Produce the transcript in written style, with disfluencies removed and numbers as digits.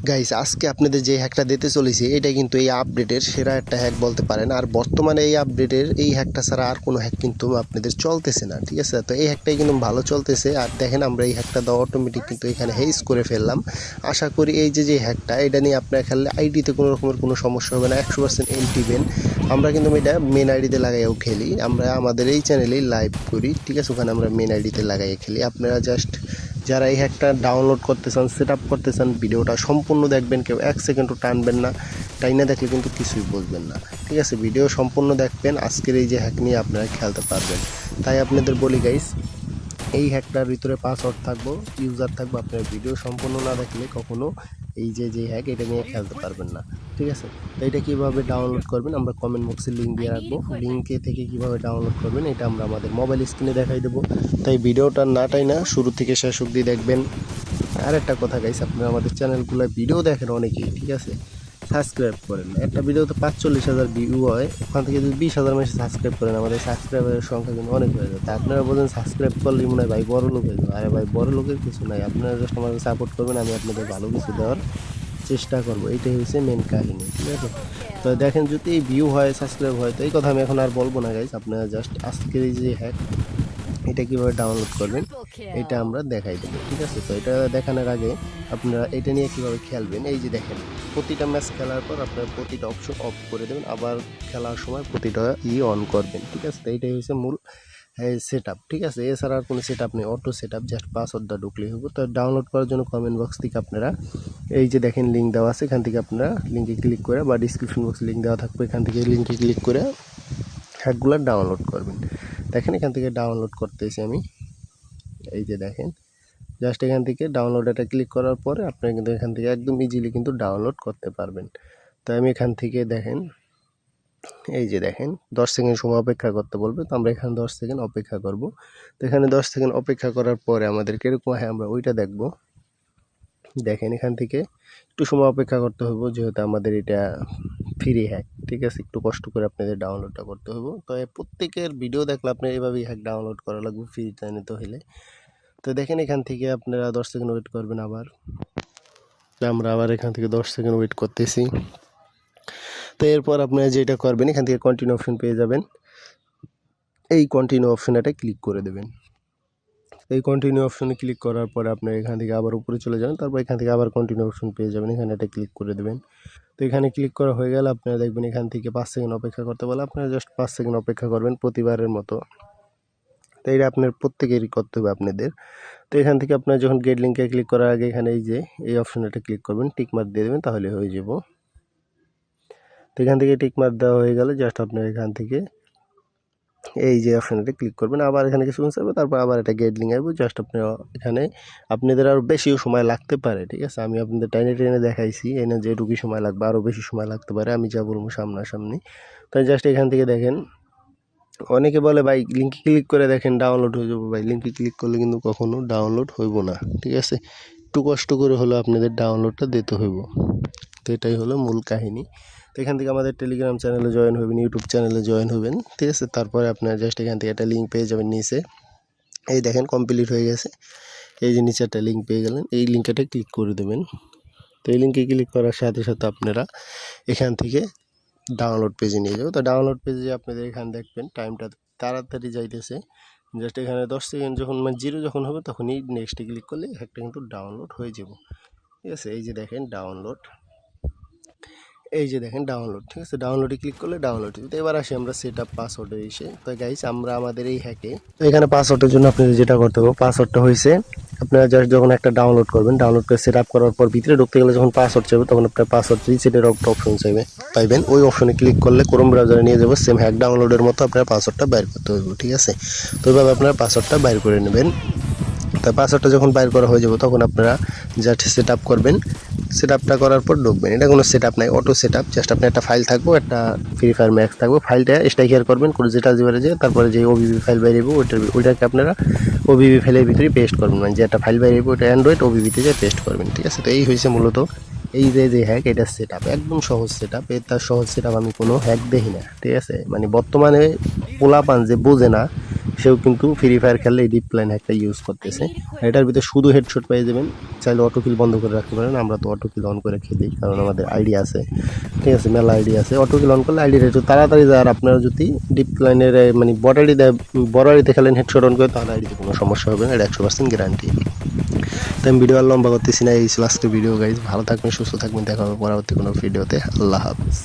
Guys আজকে আপনাদের যে হ্যাকটা দিতে চলেছি এটা কিন্তু এই আপডেটের সেরা একটা হ্যাক বলতে পারেন। আর বর্তমানে এই আপডেটের এই হ্যাকটা ছাড়া আর কোনো হ্যাক কিন্তু আপনাদের চলতেছে না, ঠিক আছে? তো এই হ্যাকটাই কিন্তু ভালো চলতেছে। আর দেখেন আমরা এই হ্যাকটা দেওয়া অটোমেটিক কিন্তু এখানে হেইস করে ফেললাম। আশা করি এই যে হ্যাকটা এটা নিয়ে আপনার খেললে আইডিতে কোনো রকমের কোনো সমস্যা হবে না, 100% এলটিবেন। আমরা কিন্তু এটা মেন আইডিতে লাগাইও খেলি, আমরা আমাদের এই চ্যানেলেই লাইভ করি, ঠিক আছে? ওখানে আমরা মেন আইডিতে লাগাই খেলি। আপনারা জাস্ট যারা এই হ্যাকটা ডাউনলোড করতে চান, সেট আপ করতে চান, ভিডিওটা সম্পূর্ণ দেখবেন, কেউ 1 সেকেন্ডও টানবেন না। টাইনা দেখলে কিন্তু কিছুই বুঝবেন না, ঠিক আছে? ভিডিও সম্পূর্ণ দেখবেন, আজকের এই যে হ্যাক নিয়ে আপনারা খেলতে পারবেন। তাই আপনাদের বলি গাইস, এই হ্যাকটার ভিতরে পাসওয়ার্ড থাকবো, ইউজার থাকবো। আপনার ভিডিও সম্পূর্ণ না দেখলে কখনো এই যে হ্যাক এটা নিয়ে খেলতে পারবেন না, ঠিক আছে? তো এটা কীভাবে ডাউনলোড করবেন আমরা কমেন্ট বক্সে লিঙ্ক দিয়ে রাখবো। লিঙ্কে থেকে কীভাবে ডাউনলোড করবেন এটা আমরা আমাদের মোবাইল স্ক্রিনে দেখাই দেবো। তাই ভিডিওটা নাটাই না, শুরু থেকে শেষ অবধি দেখবেন। আর একটা কথা গাইস, আপনারা আমাদের চ্যানেলগুলো ভিডিও দেখেন অনেকেই, ঠিক আছে? সাবস্ক্রাইব করেন না। একটা ভিডিওতে 45,000 ভিউ হয়, ওখান থেকে যদি 20,000 মানুষ সাবস্ক্রাইব করেন, আমাদের সাবস্ক্রাইবারের সংখ্যা কিন্তু অনেক হয়ে যায়। তা আপনারা বলেন সাবস্ক্রাইব করলেই মনে হয় ভাই বড় লোক হয়ে যাবে। আরে ভাই বড় লোকের কিছু নাই, আপনারা জাস্ট আমাকে সাপোর্ট করবেন, আমি আপনাদের ভালো কিছু দেওয়ার চেষ্টা করবো। এইটাই হচ্ছে মেন কাহিনী, ঠিক আছে? তো দেখেন যদি ভিউ হয়, সাবস্ক্রাইব হয়, তো এই কথা আমি এখন আর বলবো না গাইস। আপনারা জাস্ট আজকের এই যে হ্যাক এটা কীভাবে ডাউনলোড করবেন এটা আমরা দেখাই দেবো, ঠিক আছে? তো এটা দেখানোর আগে আপনারা এটা নিয়ে কীভাবে খেলবেন, এই যে দেখেন প্রতিটা ম্যাচ খেলার পর আপনারা প্রতিটা অপশন অফ করে দেবেন, আবার খেলার সময় প্রতিটা অন করবেন, ঠিক আছে? তো এইটাই হচ্ছে মূল সেট আপ, ঠিক আছে? এছাড়া আর কোনো সেট আপ নেই, অটো সেট আপ, জাস্ট পাসওয়ার্ডটা ঢুকলেই হবে। তো ডাউনলোড করার জন্য কমেন্ট বক্স থেকে আপনারা এই যে দেখেন লিঙ্ক দেওয়া আছে, এখান থেকে আপনারা লিঙ্কে ক্লিক করে, বা ডিসক্রিপশন বক্সে লিঙ্ক দেওয়া থাকবে, এখান থেকে লিঙ্কে ক্লিক করে হ্যাকগুলো ডাউনলোড করবেন। দেখেন এখান থেকে ডাউনলোড করতেছি আমি, এই যে দেখেন জাস্ট এখান থেকে ডাউনলোড এটা ক্লিক করার পরে আপনারা কিন্তু এখান থেকে একদম ইজিলি কিন্তু ডাউনলোড করতে পারবেন। তো আমি এখান থেকে দেখেন এই যে দেখেন 10 সেকেন্ড সময় অপেক্ষা করতে বলবে, তো আমরা এখানে 10 সেকেন্ড অপেক্ষা করব। তো এখানে 10 সেকেন্ড অপেক্ষা করার পরে আমাদের কীরকম হয় আমরা ওইটা দেখব। দেখেন এখান থেকে একটু সময় অপেক্ষা করতে হবে, যেহেতু আমাদের এটা ফ্রি হ্যাক, ঠিক আছে? একটু কষ্ট করে আপনাদের ডাউনলোডটা করতে হবে। তো প্রত্যেকের ভিডিও দেখলে আপনার এভাবেই হ্যাক ডাউনলোড করা লাগবে ফ্রিতে নিতে হলে। তো দেখেন এখান থেকে আপনারা 10 সেকেন্ড ওয়েট করবেন। আবার আমরা আবার এখান থেকে 10 সেকেন্ড ওয়েট করতেছি। তো এরপর আপনারা যেটা করবেন, এখান থেকে কন্টিনিউ অপশন পেয়ে যাবেন, এই কন্টিনিউ অপশনটা ক্লিক করে দেবেন। এই কন্টিনিউ অপশনে ক্লিক করার পরে আপনার এখান থেকে আবার উপরে চলে যাবেন, তারপর এখান থেকে আবার কন্টিনিউ অপশন পেয়ে যাবেন, এখানে এটা ক্লিক করে দেবেন। তো এখানে ক্লিক করা হয়ে গেলে আপনারা দেখবেন এখান থেকে 5 সেকেন্ড অপেক্ষা করতে বলে, আপনারা জাস্ট 5 সেকেন্ড অপেক্ষা করবেন প্রতিবারের মতো। তো এটা আপনার প্রত্যেকেরই করতে হবে আপনাদের। তো এখান থেকে আপনার যখন গেট লিঙ্কে ক্লিক করার আগে এখানে এই যে এই অপশনটা ক্লিক করবেন, টিক মার্ক দিয়ে দেবেন, তাহলে হয়ে যাব। তো এখান থেকে টিক মার্ক দেওয়া হয়ে গেলে জাস্ট আপনার এখান থেকে এই যে অপশনটা ক্লিক করবেন, আবার এখানে কিছুক্ষণ চাইবে, তারপর আবার এটা গেট লিঙ্ক আসবে। জাস্ট আপনারা এখানে আপনাদের আরও বেশিও সময় লাগতে পারে, ঠিক আছে? আমি আপনাদের টেনে দেখাইছি, এনে যেটুকু সময় লাগবে আরও বেশি সময় লাগতে পারে, আমি যা বলবো সামনাসামনি। তাই জাস্ট এখান থেকে দেখেন অনেকে বলে ভাই লিঙ্কে ক্লিক করে দেখেন ডাউনলোড হয়ে যাবো। ভাই লিঙ্কে ক্লিক করলে কিন্তু কখনো ডাউনলোড হইব না, ঠিক আছে? একটু কষ্ট করে হলো আপনাদের ডাউনলোডটা দিতে হইব। তো এটাই হলো মূল কাহিনী। তো এখান থেকে আমাদের টেলিগ্রাম চ্যানেলে জয়েন হবেন, ইউটিউব চ্যানেলে জয়েন হবেন, ঠিক আছে? তারপরে আপনারা জাস্ট এখান থেকে একটা লিঙ্ক পেয়ে যাবেন নিচে, এই দেখেন কমপ্লিট হয়ে গেছে। এই যে নিচে একটা লিঙ্ক পেয়ে গেলেন, এই লিঙ্কটা ক্লিক করে দেবেন। তো এই লিঙ্কে ক্লিক করার সাথে সাথে আপনারা এখান থেকে ডাউনলোড পেজে নিয়ে যাবো। তো ডাউনলোড পেজে আপনাদের এখানে দেখবেন টাইমটা তাড়াতাড়ি যাইতেছে। জাস্ট এখানে 10 সেকেন্ড যখন মানে 0 যখন হবে তখনই নেক্সটে ক্লিক করলে একটা কিন্তু ডাউনলোড হয়ে যাব, ঠিক আছে? এই যে দেখেন ডাউনলোড, এই যে দেখেন ডাউনলোড, ঠিক আছে? ডাউনলোডে ক্লিক করলে ডাউনলোড। তো এবার আসি আমরা সেট আপ পাসওয়ার্ডে এসে। তো গাইস আমরা আমাদের এই হ্যাকে, তো এখানে পাসওয়ার্ডের জন্য আপনাদের যেটা করতে হবে, পাসওয়ার্ডটা হয়েছে আপনারা জাস্ট যখন একটা ডাউনলোড করবেন, ডাউনলোড করে সেট আপ করার পর ভিতরে ঢুকতে গেলে যখন পাসওয়ার্ড চাইবে তখন আপনার পাসওয়ার্ড রিসেটের একটা অপশন চাইবে, পাইবেন। ওই অপশনে ক্লিক করলে ক্রোম ব্রাউজারে নিয়ে যাবো, সেম হ্যাক ডাউনলোডের মতো আপনার পাসওয়ার্ডটা বাইর করতে হবে, ঠিক আছে? তো এইভাবে আপনার পাসওয়ার্ডটা বাইর করে নেবেন। তো পাসওয়ার্ডটা যখন বাইর করা হয়ে যাবে তখন আপনারা জাস্ট সেট আপ করবেন, সেট আপটা করার পর ঢুকবেন। এটা কোনো সেট আপ নাই, অটো সেট আপ। জাস্ট আপনার একটা ফাইল থাকবো, একটা ফ্রি ফায়ার ম্যাক্স থাকবো, ফাইলটা স্ট্রাইকার করবেন করে যেটা যেবারে যে তারপরে যে ওবিবি ফাইল বাইরেব ওইটাকে আপনারা ওবিবি ফাইলের ভিতরে পেস্ট করবেন, মানে যে একটা ফাইল বাইরেব ওটা অ্যান্ড্রয়েড ওবিবিতে যে পেস্ট করবেন, ঠিক আছে? তো এই হয়েছে মূলত এই যে হ্যাক, এটা সেট আপ একদম সহজ সেট আপ। এর তার সহজ সেট আপ আমি কোনো হ্যাক দেখি না, ঠিক আছে? মানে বর্তমানে পোলাপান যে বোঝে না সেও কিন্তু ফ্রি ফায়ার খেললে এই ডিপ প্ল্যান হ্যাকটা ইউজ করতেছে। এটার ভিতরে শুধু হেডশট পেয়ে যাবেন, চাইলে অটো কিল বন্ধ করে রাখতে পারেন। আমরা তো অটো কিল অন করে খেলি, কারণ আমাদের আইডি আছে, ঠিক আছে, মেলা আইডি আছে। অটো কিল অন করলে আইডিটা একটু তাড়াতাড়ি যায়। আর আপনারা যদি ডিপ প্ল্যানের মানে বড় আইডিতে খেলেন হেডশট অন করে, তাহলে আইডিতে কোনো সমস্যা হবে না, এটা 100% গ্যারান্টি। তো আমি ভিডিও আর লম্বা করতেছি না, এই ছিল আজকের ভিডিও গাইজ। ভালো থাকবেন, সুস্থ থাকবেন, দেখা হবে পরবর্তী কোনো ভিডিওতে। আল্লাহ হাফিজ।